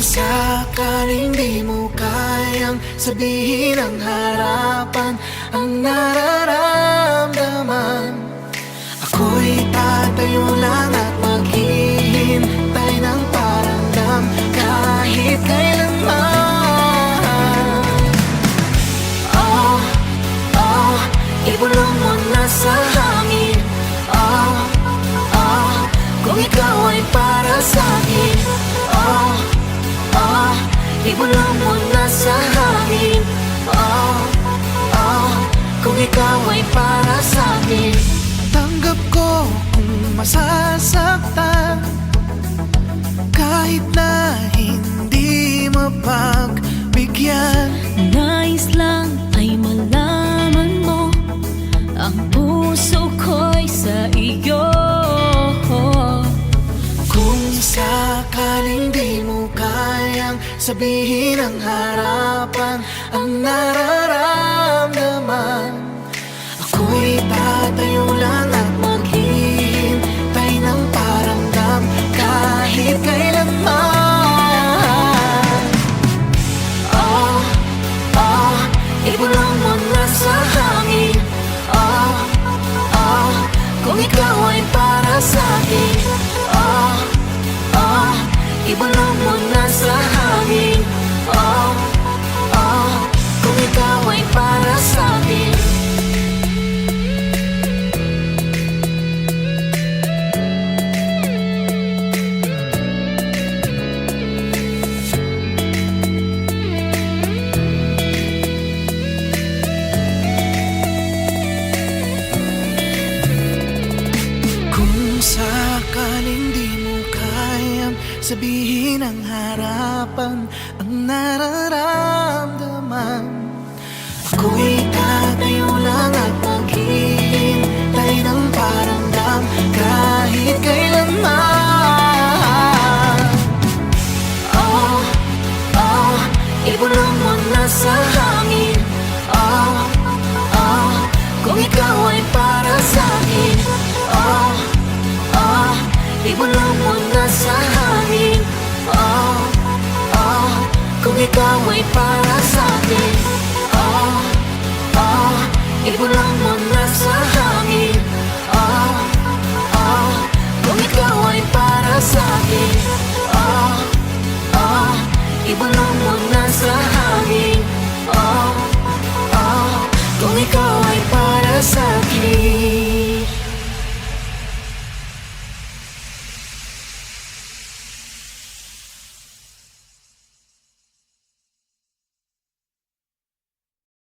sakaling di mo kayang sabihin ang harapan ang nararamdaman, ako'y tatayo lang at maghihintay ng paramdam kahit kailanman. Oh, oh, ibulong mo na sa hangin. Oh, oh, kung ikaw ay para sa'kin. Oh, oh, ibulong mo na sa hangin. Oh, oh, kung ikaw ay para sa'kin. Tanggap ko kung masasaktan, kahit na hindi mapagbigyan. Nais lang ay malaman mo ang puso ko'y sa iyo. Kung sakaling di mo kayang sabihin ang harapan ang nararamdaman, ako'y tatayo lang at maghihintay ng paramdam kahit kailanman. Oh, oh, ibulong mo na sa hangin. Oh, oh, kung ikaw ay para sa'kin. Oh, oh, ibulong mo na sa hangin. Oh, oh, kung ikaw ay para sa'kin. Sakaling di mo kayang sabihin ang harapan ang nararamdaman, ako'y tatayo lang at maghihintay ng paramdam kahit kailanman. Oh, oh, ibulong mo na sa hangin. Oh, oh, kung ikaw ay para sa'kin. Oh, oh, ibulong mo na sa hangin. Oh, oh, kung ikaw ay para